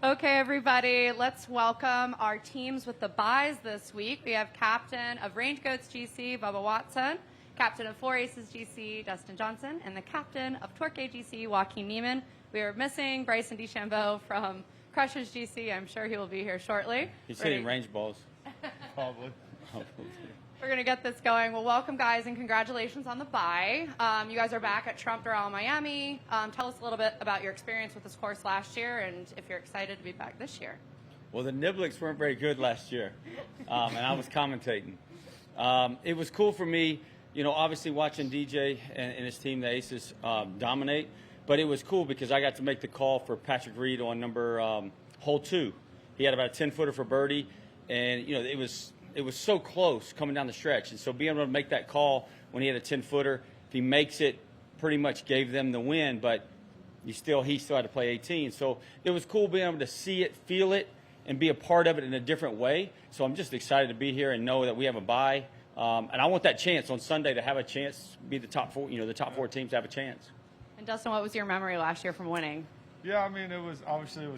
Okay, everybody, let's welcome our teams with the buys this week. We have captain of Range Goats GC, Bubba Watson, captain of Four Aces GC, Dustin Johnson, and the captain of Torque GC, Joaquin Neiman. We are missing Bryson DeChambeau from Crushers GC. I'm sure he will be here shortly. He's hitting range balls. Probably. We're going to get this going. Well, welcome, guys, and congratulations on the bye. You guys are back at Trump Doral, Miami. Tell us a little bit about your experience with this course last year and if you're excited to be back this year. Well, the Niblets weren't very good last year, and I was commentating. It was cool for me, obviously watching DJ and his team, the Aces, dominate. But it was cool because I got to make the call for Patrick Reed on hole 2. He had about a 10-footer for birdie, and, it was so close coming down the stretch. And so being able to make that call when he had a 10-footer, if he makes it, pretty much gave them the win, but he still had to play 18. So it was cool being able to see it, feel it, and be a part of it in a different way. So I'm just excited to be here and know that we have a bye. And I want that chance on Sunday to have a chance, be the top 4, the top 4 teams have a chance. And Dustin, what was your memory last year from winning? Yeah, I mean, it was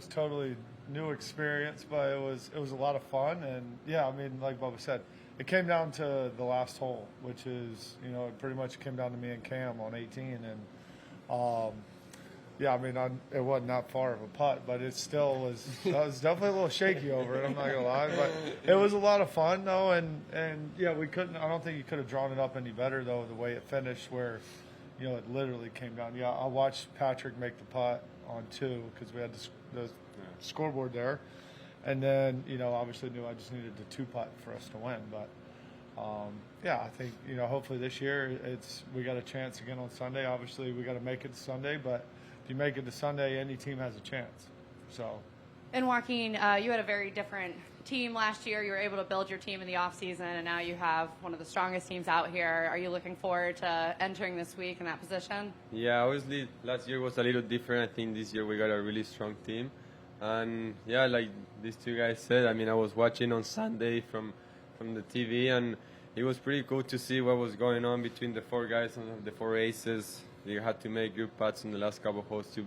totally new experience, but it was a lot of fun. And yeah, I mean, like Bubba said, it came down to the last hole, which is, it pretty much came down to me and Cam on 18. And yeah, I mean, it wasn't that far of a putt, but it still was. I was definitely a little shaky over it. I'm not gonna lie, but it was a lot of fun though. And yeah, we couldn't. I don't think you could have drawn it up any better though. The way it finished, where it literally came down. Yeah, I watched Patrick make the putt on 2 because we had the scoreboard there, and then obviously knew I just needed the 2-putt for us to win. But yeah, I think hopefully this year we got a chance again on Sunday. Obviously we got to make it to Sunday, but if you make it to Sunday, any team has a chance. So. And Joaquin, you had a very different team last year. You were able to build your team in the offseason, and now you have one of the strongest teams out here. Are you looking forward to entering this week in that position? Yeah, obviously last year was a little different. I think this year we got a really strong team. And yeah, like these two guys said, I mean, I was watching on Sunday from the TV, and it was pretty cool to see what was going on between the 4 guys and the 4 aces. You had to make good putts in the last couple of holes to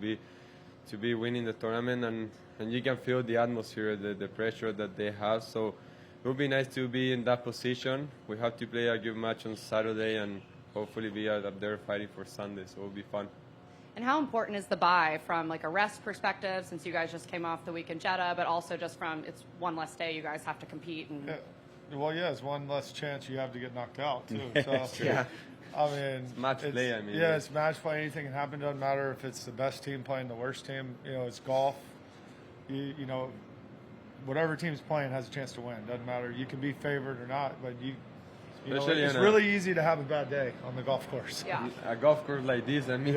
be winning the tournament, and you can feel the atmosphere, the pressure that they have. So it would be nice to be in that position. We have to play a good match on Saturday and hopefully be up there fighting for Sunday, so it will be fun. And how important is the bye from like a rest perspective, since you guys just came off the week in Jeddah, but also just from it's one less day you guys have to compete? And Yeah. Well, yeah, it's one less chance you have to get knocked out too. So, yeah. I mean, it's match play. I mean, yeah, it's match play. Anything can happen. Doesn't matter if it's the best team playing the worst team. It's golf. Whatever team's playing has a chance to win. Doesn't matter. You can be favored or not, but it's really easy to have a bad day on the golf course. Yeah. A golf course like this, I mean,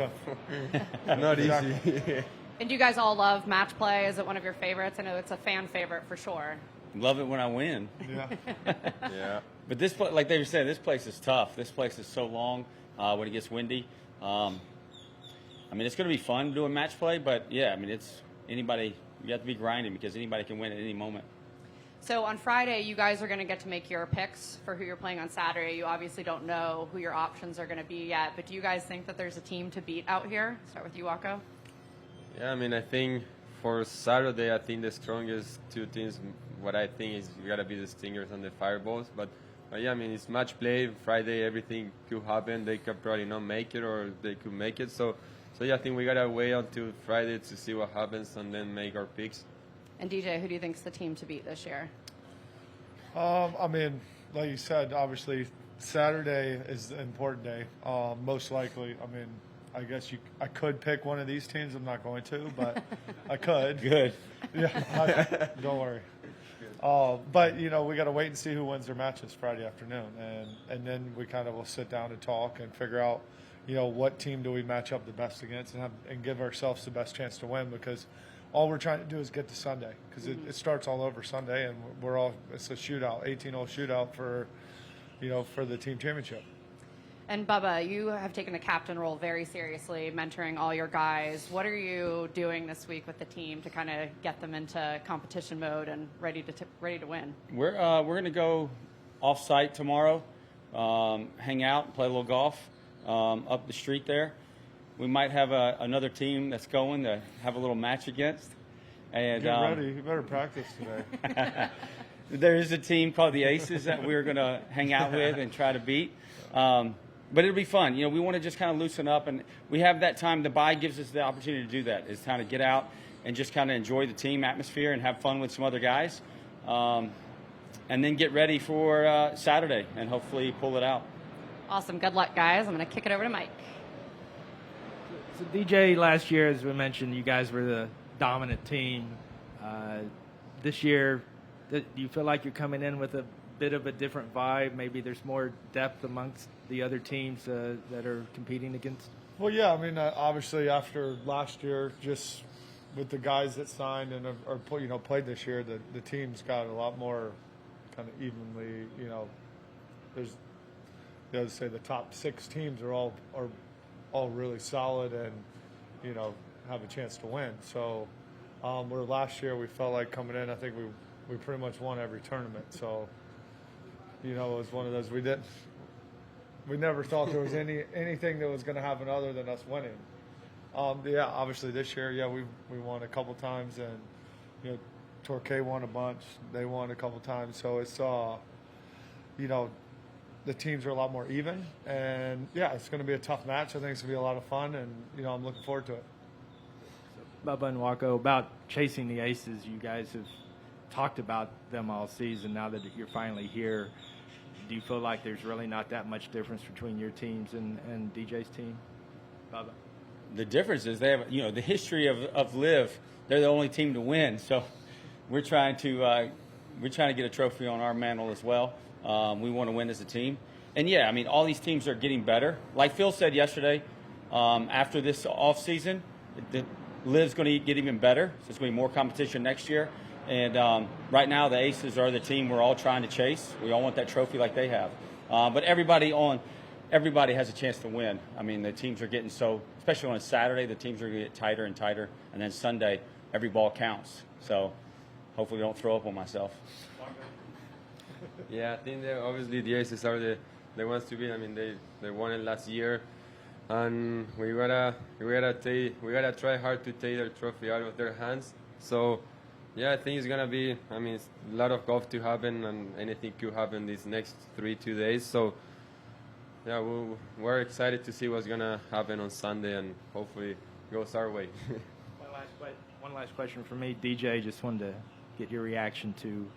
not easy. And do you guys all love match play? Is it one of your favorites? I know it's a fan favorite for sure. Love it when I win. Yeah. Yeah. But this, like they were saying, this place is tough. This place is so long when it gets windy. I mean, it's going to be fun doing match play, but yeah, I mean, it's anybody. You have to be grinding because anybody can win at any moment. So on Friday, you guys are going to get to make your picks for who you're playing on Saturday. You obviously don't know who your options are going to be yet, but do you guys think that there's a team to beat out here? Start with you, Wako. Yeah, I mean, I think for Saturday, I think the strongest 2 teams, what I think is you got to be the Stingers and the Fireballs. But yeah, I mean, it's match play. Friday, everything could happen. They could probably not make it, or they could make it. So yeah, I think we got to wait until Friday to see what happens and then make our picks. And DJ, who do you think is the team to beat this year? I mean, like you said, obviously Saturday is the important day. Most likely, I mean, I guess I could pick one of these teams. I'm not going to, but I could. Good. Yeah, don't worry. But we got to wait and see who wins their matches Friday afternoon, and then we kind of will sit down and talk and figure out, what team do we match up the best against and give ourselves the best chance to win, because all we're trying to do is get to Sunday, because it starts all over Sunday, and it's a shootout, 18-hole shootout for the team championship. And Bubba, you have taken the captain role very seriously, mentoring all your guys. What are you doing this week with the team to kind of get them into competition mode and ready to win? We're going to go off-site tomorrow, hang out, play a little golf up the street there. We might have another team that's going to have a little match against. And Get ready. You better practice today. there is a team called the Aces that we're going to hang out with and try to beat. But it'll be fun. We want to just kind of loosen up, and we have that time. The bye gives us the opportunity to do that. It's time to get out and just kind of enjoy the team atmosphere and have fun with some other guys, and then get ready for Saturday and hopefully pull it out. Awesome. Good luck, guys. I'm going to kick it over to Mike. So DJ, last year, as we mentioned, you guys were the dominant team. This year, do you feel like you're coming in with a bit of a different vibe? Maybe there's more depth amongst the other teams that are competing against? Well, yeah, I mean, obviously after last year, just with the guys that signed and are played this year, the team's got a lot more kind of evenly. There's say the top 6 teams are all really solid and have a chance to win. So where last year we felt like coming in, I think we pretty much won every tournament. So it was one of those we never thought there was anything that was going to happen other than us winning. Yeah, obviously this year, we won a couple times, and Torquay won a bunch. They won a couple times, so it's the teams are a lot more even, and yeah, it's going to be a tough match. I think it's going to be a lot of fun, and I'm looking forward to it. Bubba and Wako, about chasing the Aces, you guys have talked about them all season. Now that you're finally here, do you feel like there's really not that much difference between your teams and DJ's team? Bubba? The difference is they have, the history of LIV. They're the only team to win, so we're trying to get a trophy on our mantle as well. We want to win as a team, and yeah, I mean, all these teams are getting better. Like Phil said yesterday, after this off season, the LIV's going to get even better. So it's going to be more competition next year. And right now, the Aces are the team we're all trying to chase. We all want that trophy like they have. But everybody has a chance to win. I mean, the teams are getting especially on Saturday, the teams are going to get tighter and tighter. And then Sunday, every ball counts. So hopefully I don't throw up on myself. Yeah, I think that obviously the Aces are the ones to beat. I mean, they won it last year, and we gotta try hard to take their trophy out of their hands. So, yeah, I think it's gonna be. I mean, it's a lot of golf to happen, and anything could happen these next 2 days. So, yeah, we're excited to see what's gonna happen on Sunday, and hopefully it goes our way. One last question for me, DJ. Just wanted to get your reaction to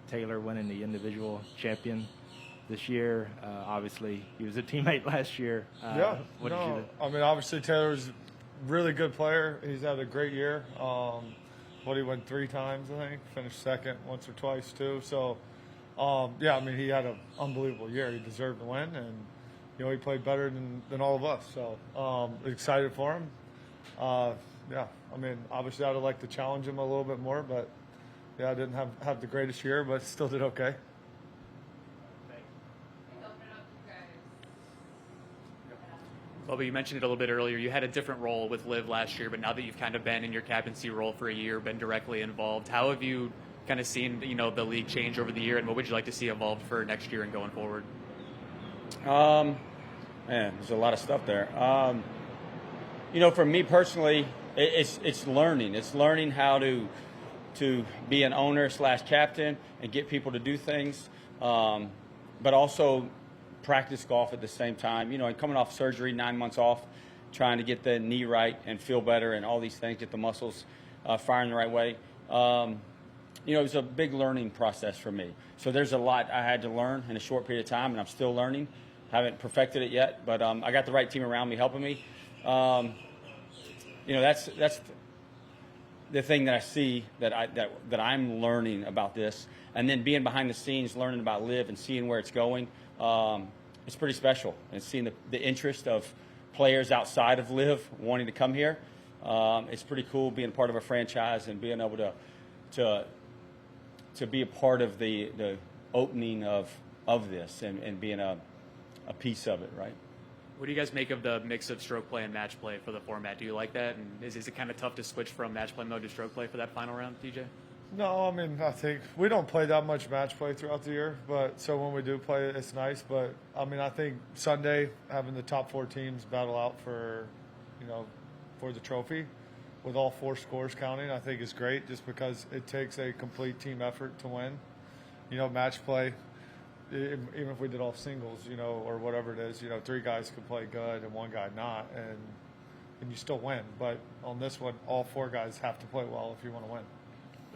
Taylor winning the individual champion this year. Obviously, he was a teammate last year. I mean, obviously Taylor's a really good player. He's had a great year. He won 3 times, I think. Finished second once or twice too. So, I mean, he had an unbelievable year. He deserved to win, and he played better than all of us. So, excited for him. I mean, obviously I'd have liked to challenge him a little bit more, but. Yeah, I didn't have the greatest year, but still did okay. Bubba, you mentioned it a little bit earlier. You had a different role with LIV last year, but now that you've kind of been in your captaincy role for a year, been directly involved, how have you kind of seen the league change over the year, and what would you like to see evolved for next year and going forward? Man, there's a lot of stuff there. For me personally, it's learning. It's learning how to be an owner / captain and get people to do things, but also practice golf at the same time. And coming off surgery, 9 months off, trying to get the knee right and feel better and all these things, get the muscles firing the right way. It was a big learning process for me. So there's a lot I had to learn in a short period of time, and I'm still learning. Haven't perfected it yet, but I got the right team around me helping me. That's the thing that I see that I'm learning about this, and then being behind the scenes, learning about LIV and seeing where it's going, it's pretty special. And seeing the interest of players outside of LIV wanting to come here, it's pretty cool being part of a franchise and being able to be a part of the opening of this and being a piece of it, right? What do you guys make of the mix of stroke play and match play for the format? Do you like that? And is it kind of tough to switch from match play mode to stroke play for that final round, DJ? No, I mean, I think we don't play that much match play throughout the year, but so when we do play it, it's nice. But I mean, I think Sunday having the top 4 teams battle out for the trophy with all 4 scores counting, I think is great just because it takes a complete team effort to win. You know, match play, even if we did all singles, you know, or whatever it is, you know, 3 guys could play good and 1 guy not, and you still win. But on this one, all 4 guys have to play well if you want to win.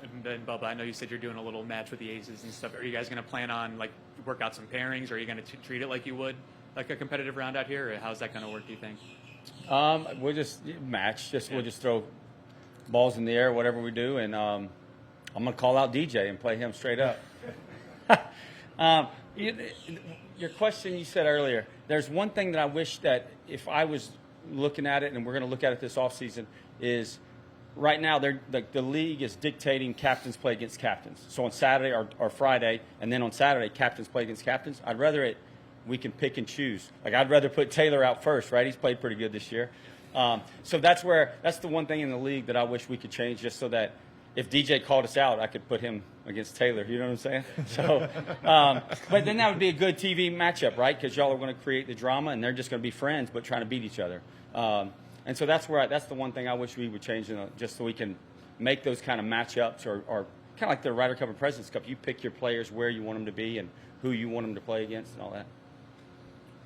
And then, Bubba, I know you said you're doing a little match with the aces and stuff. Are you guys going to plan on, like, work out some pairings, or are you going to treat it like you would, like a competitive round out here, or how's that going to work, do you think? We'll just match. We'll just throw balls in the air, whatever we do, and I'm going to call out DJ and play him straight up. Your question you said earlier, there's one thing that I wish that if I was looking at it, and we're going to look at it this offseason, is right now the league is dictating captains play against captains. So on Saturday or Friday, and then on Saturday, captains play against captains. I'd rather we can pick and choose. Like, I'd rather put Taylor out first, right? He's played pretty good this year. So that's the one thing in the league that I wish we could change, just so that if DJ called us out, I could put him against Taylor. You know what I'm saying? So, but then that would be a good TV matchup, right? Because y'all are going to create the drama, and they're just going to be friends but trying to beat each other. And so that's the one thing I wish we would change, just so we can make those kind of matchups, or kind of like the Ryder Cup and President's Cup. You pick your players where you want them to be and who you want them to play against and all that.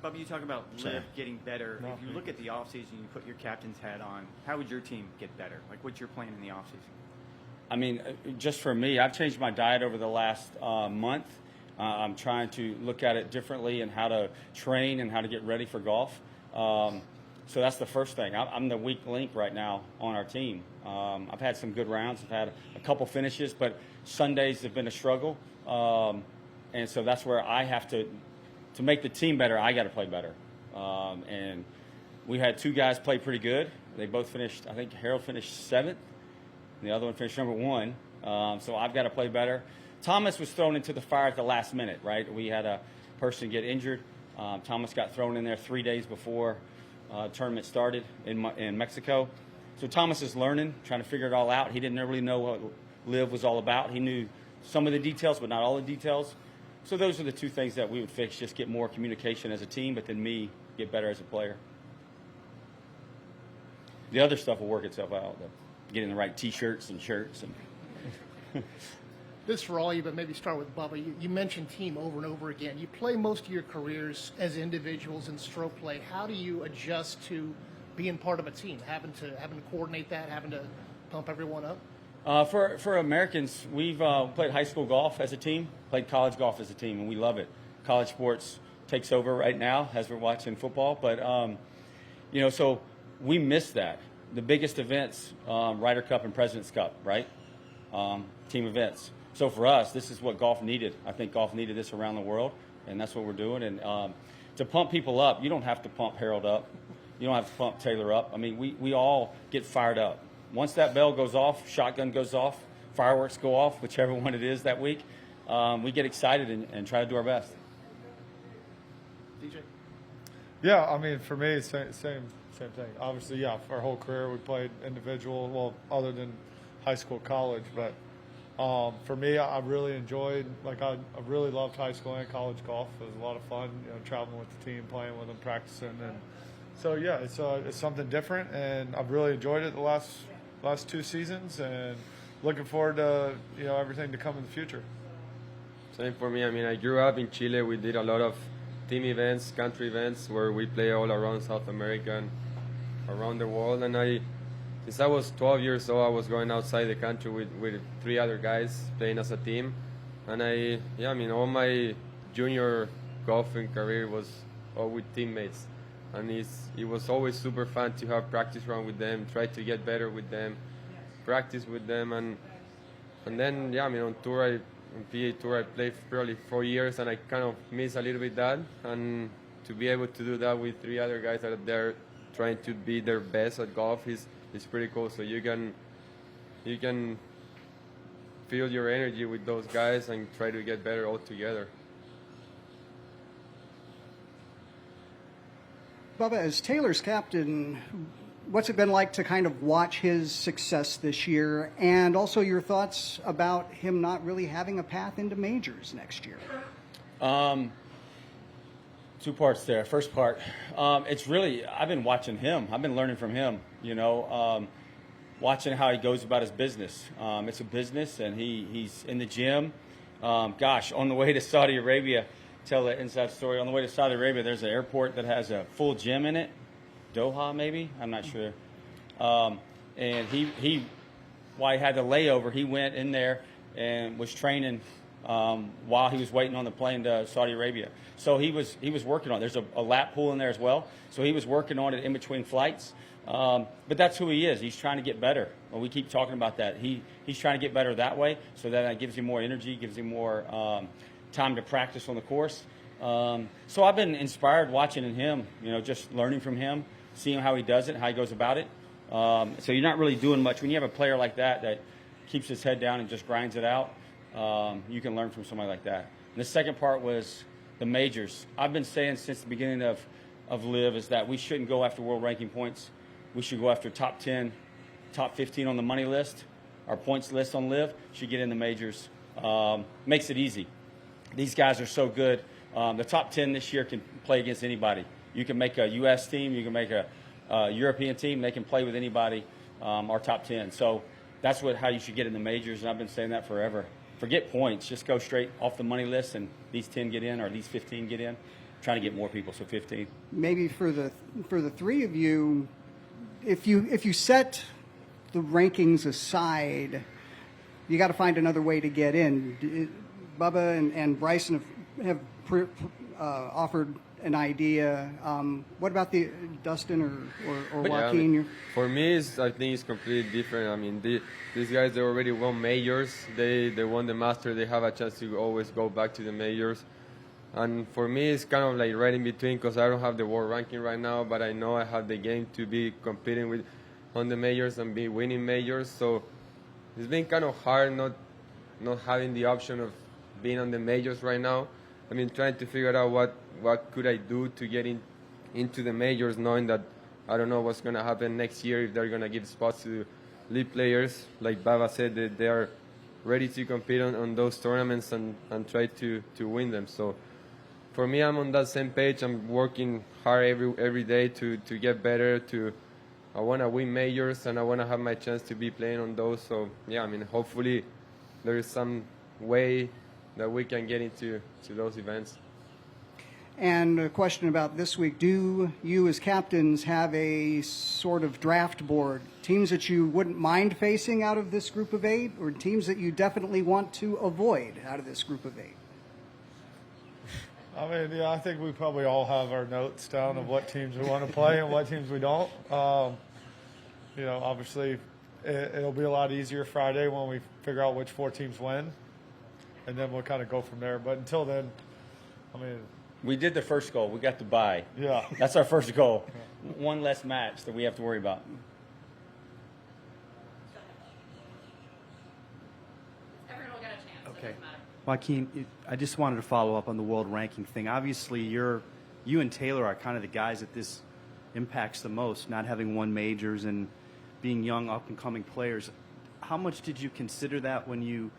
Bubba, you talk about LIV getting better. If you look at the offseason, you put your captain's hat on, how would your team get better? Like, what's your plan in the offseason? I mean, just for me, I've changed my diet over the last month. I'm trying to look at it differently and how to train and how to get ready for golf. So that's the first thing. I'm the weak link right now on our team. I've had some good rounds. I've had a couple finishes, but Sundays have been a struggle. And so that's where I have to make the team better, I got to play better. And we had 2 guys play pretty good. They both finished, I think Harold finished 7th, and the other one finished number 1. So I've got to play better. Thomas was thrown into the fire at the last minute, right? We had a person get injured. Thomas got thrown in there 3 days before tournament started in Mexico. So Thomas is learning, trying to figure it all out. He didn't really know what LIV was all about. He knew some of the details, but not all the details. So those are the 2 things that we would fix, just get more communication as a team, but then me get better as a player. The other stuff will work itself out, getting the right T-shirts and shirts. And This is for all you, but maybe start with Bubba. You mentioned team over and over again. You play most of your careers as individuals in stroke play. How do you adjust to being part of a team, having to coordinate that, having to pump everyone up? For Americans, we've played high school golf as a team, played college golf as a team, and we love it. College sports takes over right now as we're watching football, but so we miss that. The biggest events, Ryder Cup and President's Cup, right? Team events. So for us, this is what golf needed. I think golf needed this around the world, and that's what we're doing. And to pump people up, you don't have to pump Harold up. You don't have to pump Taylor up. I mean, we all get fired up. Once that bell goes off, shotgun goes off, fireworks go off, whichever one it is that week, we get excited and try to do our best. DJ? Yeah, I mean, for me, same thing. Obviously, yeah, for our whole career we played individual, well, other than high school, college. But for me, I really enjoyed, I really loved high school and college golf. It was a lot of fun, traveling with the team, playing with them, practicing. And so, yeah, it's something different, and I've really enjoyed it the last 2 seasons, and looking forward to, everything to come in the future. Same for me. I mean, I grew up in Chile. We did a lot of team events, country events, where we play all around South America and around the world. And since I was 12 years old, I was going outside the country with 3 other guys playing as a team. And all my junior golfing career was all with teammates. And it was always super fun to have practice round with them, try to get better with them, practice with them. And then, on tour, on PA Tour, I played probably 4 years, and I kind of miss a little bit that. And to be able to do that with 3 other guys that are there trying to be their best at golf is pretty cool. So you can feel your energy with those guys and try to get better all together. Bubba, as Taylor's captain, what's it been like to kind of watch his success this year, and also your thoughts about him not really having a path into majors next year? 2 parts there. First part, it's really, I've been watching him. I've been learning from him. watching how he goes about his business. It's a business, and he's in the gym. Gosh, on the way to Saudi Arabia, tell the inside story. On the way to Saudi Arabia, there's an airport that has a full gym in it. Doha, maybe? I'm not sure. And he while he had the layover, he went in there and was training while he was waiting on the plane to Saudi Arabia. So he was working on it. There's a lap pool in there as well. So he was working on it in between flights. But that's who he is. He's trying to get better. Well, we keep talking about that. He's trying to get better that way, so that gives him more energy, gives him more time to practice on the course. So I've been inspired watching him, just learning from him, seeing how he does it, how he goes about it. So you're not really doing much. When you have a player like that keeps his head down and just grinds it out, you can learn from somebody like that. And the second part was the majors. I've been saying since the beginning of LIV is that we shouldn't go after world ranking points. We should go after top 10, top 15 on the money list. Our points list on LIV should get in the majors. Makes it easy. These guys are so good. The top 10 this year can play against anybody. You can make a U.S. team. You can make a European team. They can play with anybody, our top 10. So that's how you should get in the majors, and I've been saying that forever. Forget points. Just go straight off the money list, and these 10 get in, or these 15 get in. Trying to get more people, so 15. Maybe for the three of you, if you set the rankings aside, you got to find another way to get in. Bubba and Bryson have offered an idea. What about Dustin or Joaquin? Yeah, for me, I think it's completely different. I mean, these guys, they already won majors. They won the Master. They have a chance to always go back to the majors. And for me, it's kind of like right in between, because I don't have the world ranking right now, but I know I have the game to be competing on the majors and be winning majors. So it's been kind of hard not having the option of being on the majors right now. I mean, trying to figure out what could I do to get into the majors, knowing that I don't know what's going to happen next year, if they're going to give spots to LIV players. Like Baba said, that they are ready to compete on those tournaments and try to win them. So for me, I'm on that same page. I'm working hard every day to get better. I want to win majors, and I want to have my chance to be playing on those. So yeah, I mean, hopefully there is some way that we can get into those events. And a question about this week: do you, as captains, have a sort of draft board? Teams that you wouldn't mind facing out of this group of 8, or teams that you definitely want to avoid out of this group of 8? I mean, yeah, I think we probably all have our notes down of what teams we want to play and what teams we don't. Obviously, it'll be a lot easier Friday when we figure out which 4 teams win, and then we'll kind of go from there. But until then, I mean, we did the first goal. We got the bye. Yeah. That's our first goal. One less match that we have to worry about. Everyone will get a chance. Okay. It doesn't matter. Joaquin, I just wanted to follow up on the world ranking thing. Obviously, you and Taylor are kind of the guys that this impacts the most, not having won majors and being young, up-and-coming players. How much did you consider that when you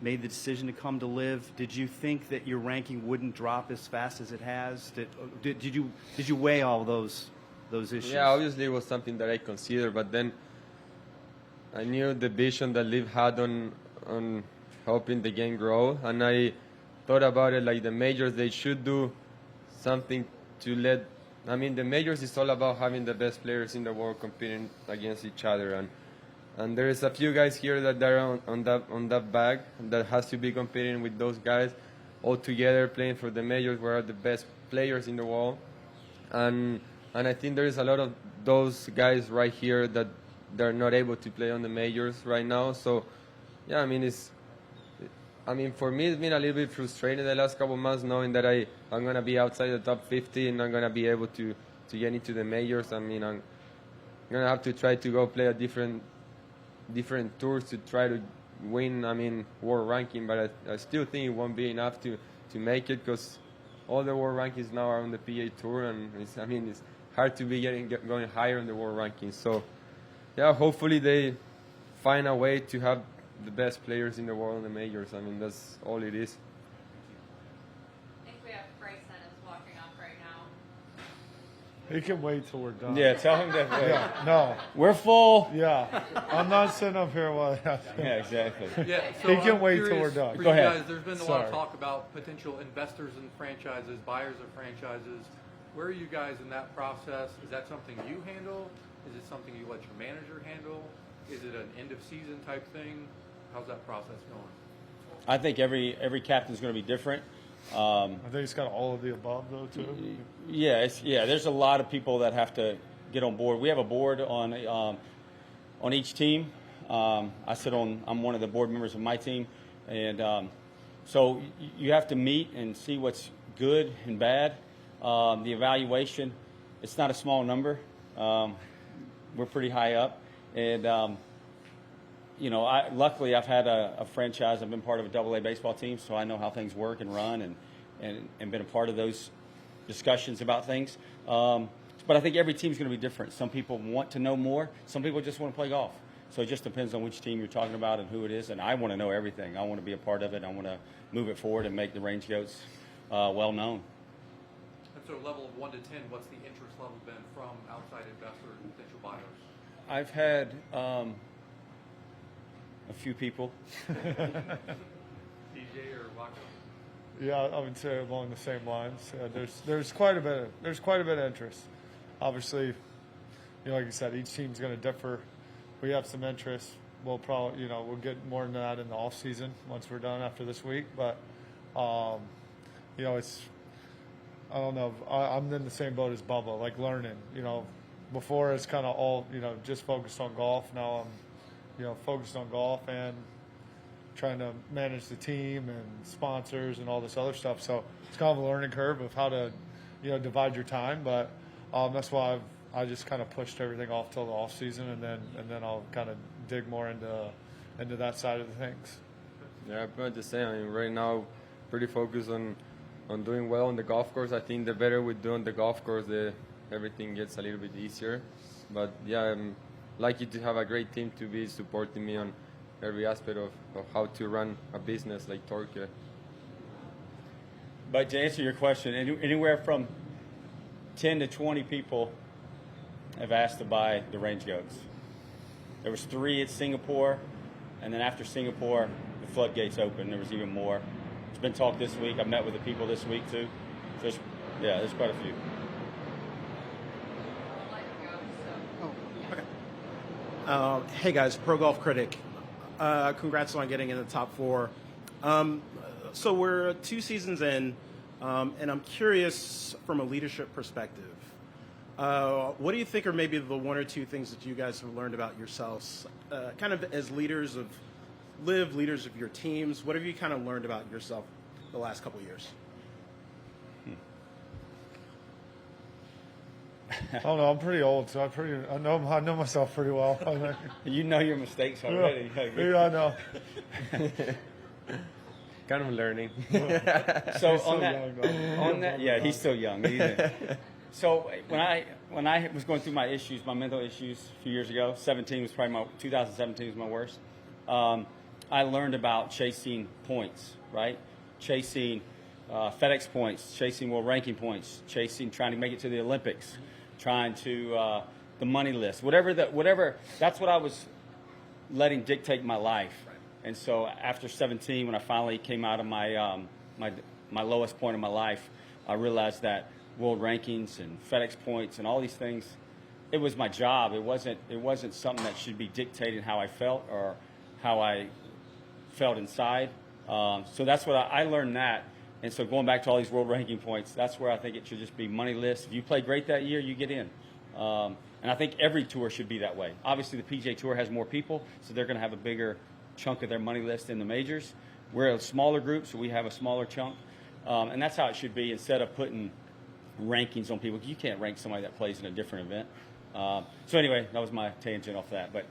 made the decision to come to LIV? Did you think that your ranking wouldn't drop as fast as it has? Did you weigh all those issues? Yeah, obviously it was something that I considered, but then I knew the vision that LIV had on helping the game grow, and I thought about it like the majors, they should do something to the majors is all about having the best players in the world competing against each other, and there is a few guys here that are on that bag that has to be competing with those guys all together, playing for the majors, where are the best players in the world, and I think there is a lot of those guys right here that they're not able to play on the majors right now. So yeah, for me, it's been a little bit frustrating the last couple of months, knowing that I'm going to be outside the top 50 and I'm going to be able to get into the majors. I'm going to have to try to go play a different tours to try to win, world ranking. But I still think it won't be enough to make it, because all the world rankings now are on the PA Tour, and it's hard to be going higher in the world rankings. So yeah, hopefully they find a way to have the best players in the world in the majors. That's all it is. I think we have Bryson is walking up right now. He can wait till we're done. Yeah, tell him that. Yeah, no. We're full. Yeah. I'm not sitting up here while Yeah, exactly. Yeah, so He can I'm wait till curious we're done. For Go you ahead. guys, there's been a lot of talk about potential investors in franchises, buyers of franchises. Where are you guys in that process? Is that something you handle? Is it something you let your manager handle? Is it an end of season type thing? How's that process going? I think every captain's going to be different. I think it's got all of the above, though, too. Yeah, there's a lot of people that have to get on board. We have a board on each team. I'm one of the board members of my team, and so you have to meet and see what's good and bad. The evaluation, it's not a small number. We're pretty high up, and luckily I've had a franchise. I've been part of a AA baseball team, so I know how things work and run, and been a part of those discussions about things. But I think every team's going to be different. Some people want to know more. Some people just want to play golf. So it just depends on which team you're talking about and who it is. And I want to know everything. I want to be a part of it. I want to move it forward and make the Range Goats well known. And so, level of 1 to 10, what's the interest level been from outside investors and potential buyers? I've had a few people. DJ or Waco? Yeah, I would say along the same lines. There's quite a bit of interest. Obviously, like you said, each team's going to differ. We have some interest. We'll probably, we'll get more into that in the off season once we're done after this week. But, it's, I don't know. I'm in the same boat as Bubba, like learning. Before it's kind of all, just focused on golf. Now I'm, focused on golf and trying to manage the team and sponsors and all this other stuff. So it's kind of a learning curve of how to, divide your time. But that's why I just kind of pushed everything off till the off season, and then I'll kind of dig more into that side of the things. Yeah, pretty much the same. I mean, right now, pretty focused on doing well on the golf course. I think the better we do on the golf course, everything gets a little bit easier. But yeah, I'm lucky to have a great team to be supporting me on every aspect of how to run a business like Torque. But to answer your question, anywhere from 10 to 20 people have asked to buy the Range Goats. There was 3 at Singapore, and then after Singapore, the floodgates opened. There was even more. It's been talked this week. I've met with the people this week too. There's quite a few. Hey guys, Pro Golf Critic. Congrats on getting in the top 4. So we're 2 seasons in, and I'm curious from a leadership perspective. What do you think are maybe the 1 or 2 things that you guys have learned about yourselves, kind of as leaders of LIV, leaders of your teams? What have you kind of learned about yourself the last couple of years? I don't know. I'm pretty old, so I know myself pretty well. You know your mistakes already. Yeah, I know. Kind of learning. So he's still young. So when I was going through my mental issues a few years ago, 2017 was my worst. I learned about chasing points, right? Chasing FedEx points, chasing world ranking points, trying to make it to the Olympics, trying to the money list, whatever. That's what I was letting dictate my life. And so after 17, when I finally came out of my my lowest point of my life, I realized that world rankings and FedEx points and all these things, it was my job. It wasn't something that should be dictating how I felt or how I felt inside. So that's what I learned that. And so going back to all these world ranking points, that's where I think it should just be money list. If you play great that year, you get in. And I think every tour should be that way. Obviously, the PGA Tour has more people, so they're going to have a bigger chunk of their money list in the majors. We're a smaller group, so we have a smaller chunk. And that's how it should be, instead of putting rankings on people. You can't rank somebody that plays in a different event. So anyway, that was my tangent off that. But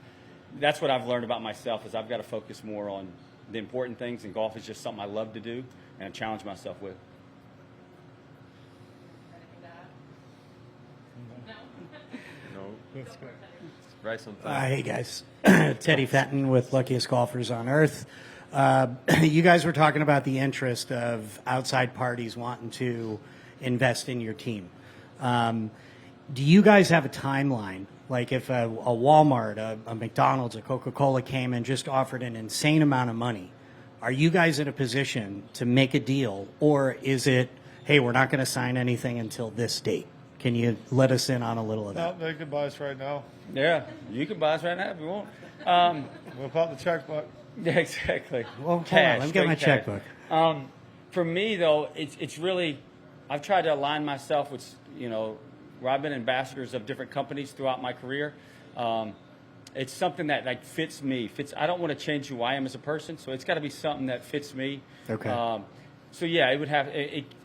that's what I've learned about myself, is I've got to focus more on the important things, and golf is just something I love to do and I challenge myself with. No. Right sometime. Hey guys, Teddy Fenton with Luckiest Golfers on Earth. You guys were talking about the interest of outside parties wanting to invest in your team. do you guys have a timeline? Like if a Walmart, a McDonald's, a Coca-Cola came and just offered an insane amount of money, are you guys in a position to make a deal? Or is it, hey, we're not going to sign anything until this date? Can you let us in on a little of that? No, they can buy us right now. Yeah, you can buy us right now if you want. Whip out the checkbook. Yeah, exactly. Well, hold Cash, on, let me get my straight cash. checkbook. For me, though, it's really, I've tried to align myself with, where I've been ambassadors of different companies throughout my career. It's something that like fits me. I don't want to change who I am as a person, so it's got to be something that fits me. Okay. So yeah, it would have.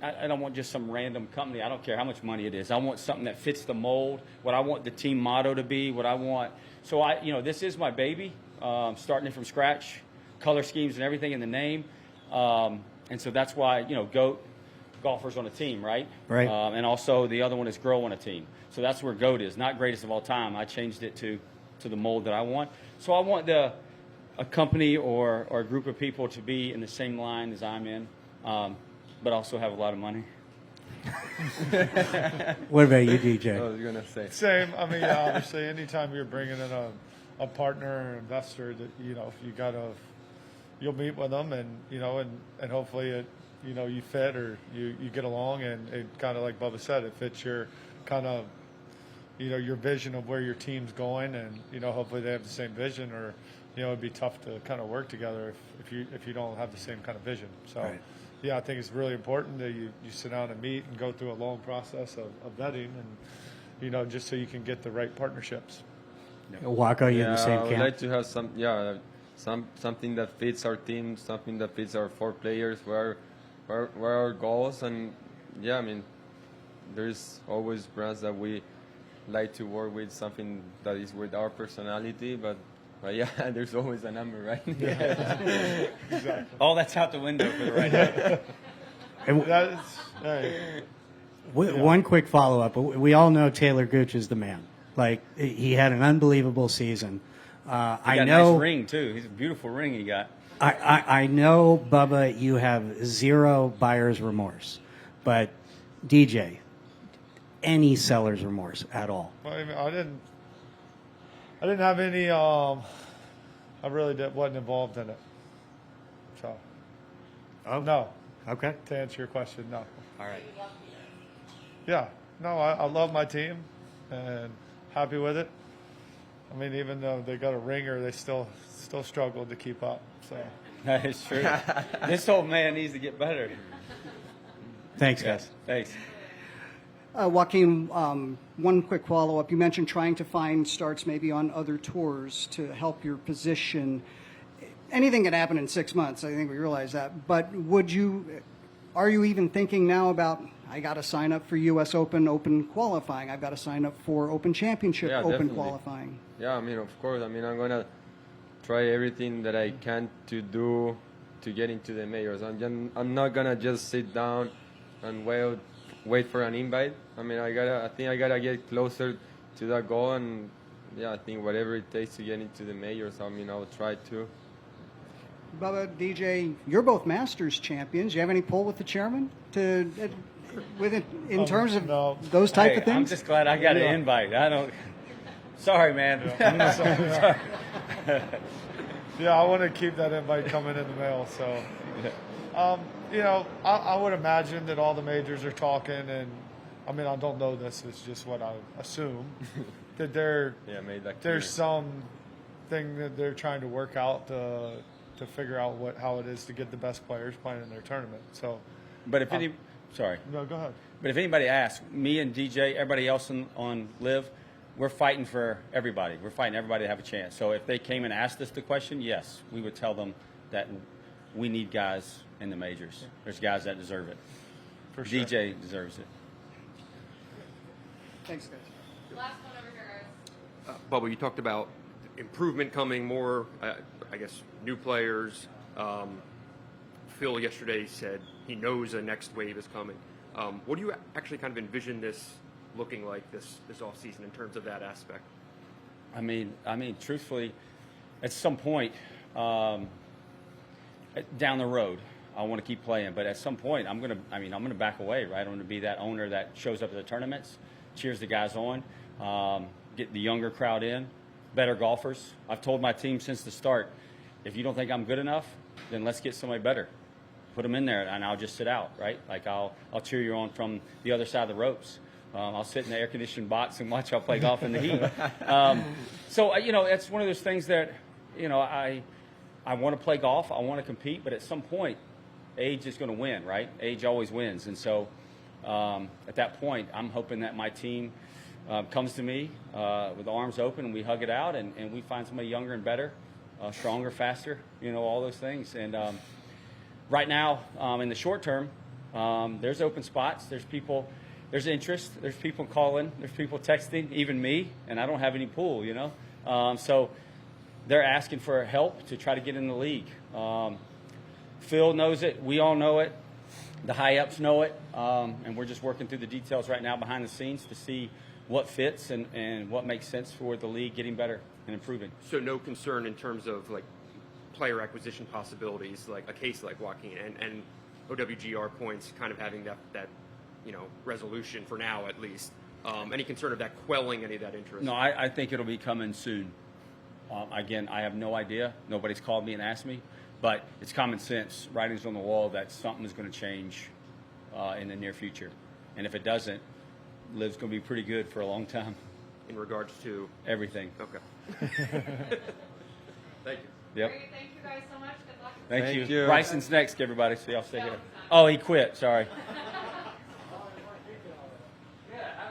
I don't want just some random company. I don't care how much money it is. I want something that fits the mold. What I want the team motto to be. What I want. So this is my baby. Starting it from scratch, color schemes and everything in the name, and so that's why GOAT golfers on a team, right? Right. And also the other one is grow on a team. So that's where GOAT is, not greatest of all time. I changed it to the mold that I want. So I want a company or a group of people to be in the same line as I'm in, but also have a lot of money. What about you, DJ? I was gonna say Same. I mean, yeah, obviously, anytime you're bringing in a partner or investor, that you'll meet with them, and and hopefully you fit or you get along, and it kind of like Bubba said, it fits your kind of your vision of where your team's going, and hopefully they have the same vision, or it'd be tough to kind of work together if you don't have the same kind of vision. So. Right. Yeah, I think it's really important that you sit down and meet and go through a long process of vetting, and just so you can get the right partnersars. Waka, you in the same I would camp? like to have something that fits our team, something that fits our 4 players, where our goals, and I mean, there's always brands that we like to work with, something that is with our personality, but yeah, there's always a number, right? Yeah, exactly. All that's out the window for the right now. One quick follow-up. We all know Taylor Gooch is the man. Like, he had an unbelievable season. He got a nice ring, too. He's a beautiful ring he got. I know, Bubba, you have zero buyer's remorse. But, DJ, any seller's remorse at all? Well, I didn't have any. I really wasn't involved in it. So. Oh no. Okay. To answer your question, no. All right. Yeah. No, I love my team and happy with it. I mean, even though they got a ringer, they still struggled to keep up. So. That is true. This old man needs to get better. Thanks, guys. Thanks. Joaquin, one quick follow-up. You mentioned trying to find starts maybe on other tours to help your position. Anything can happen in 6 months. I think we realize that. But are you even thinking now about, I got to sign up for U.S. Open qualifying. I've got to sign up for Open Championship Open definitely. qualifying. Yeah, I mean, of course. I mean, I'm going to try everything that I can to do to get into the majors. I'm not going to just sit down and wait for an invite. I mean, I think I gotta get closer to that goal, and I think whatever it takes to get into the majors, I mean, I'll try to. Bubba, DJ, you're both Masters champions. You have any pull with the chairman in terms of those type of things? I'm just glad I got an invite. Sorry, man. I'm sorry. Yeah, I want to keep that invite coming in the mail. So, I would imagine that all the majors are talking, and I mean, I don't know this. It's just what I assume that there's some thing that they're trying to work out to figure out how it is to get the best players playing in their tournament. So, but if sorry, no, go ahead. But if anybody asks, me and DJ, everybody else on LIV, we're fighting for everybody. We're fighting everybody to have a chance. So if they came and asked us the question, yes, we would tell them that we need guys in the majors. There's guys that deserve it. For sure. DJ deserves it. Thanks, guys. Last one over here, guys. Bubba, you talked about improvement coming, more, I guess, new players. Phil yesterday said he knows a next wave is coming. What do you actually kind of envision this looking like this offseason in terms of that aspect? I mean, truthfully, at some point down the road, I want to keep playing. But at some point, I'm gonna back away. Right, I'm gonna be that owner that shows up at the tournaments cheers the guys on, get the younger crowd in, better golfers. I've told my team since the start, if you don't think I'm good enough, then let's get somebody better. Put them in there, and I'll just sit out, right? Like I'll cheer you on from the other side of the ropes. I'll sit in the air-conditioned box and watch y'all play golf in the heat. So, it's one of those things that, I want to play golf. I want to compete, but at some point, age is going to win, right? Age always wins. And so at that point, I'm hoping that my team comes to me with arms open, and we hug it out, and we find somebody younger and better, stronger, faster, all those things. And right now, in the short term, there's open spots. There's people, there's interest. There's people calling. There's people texting, even me, and I don't have any pool, So they're asking for help to try to get in the league. Phil knows it. We all know it. The high-ups know it. And we're just working through the details right now behind the scenes to see what fits and what makes sense for the league getting better and improving. So no concern in terms of like player acquisition possibilities, like a case like Joaquin and OWGR points kind of having that resolution for now at least. Any concern of that quelling any of that interest? No, I think it'll be coming soon. Again, I have no idea. Nobody's called me and asked me, but it's common sense. Writing's on the wall that something is going to change in the near future. And if it doesn't, LIV's going to be pretty good for a long time. In regards to? Everything. Okay. Thank you. Yep. Great. Thank you guys so much. Good luck. Thank you. Bryson's next, everybody. So y'all stay here. Oh, he quit. Sorry.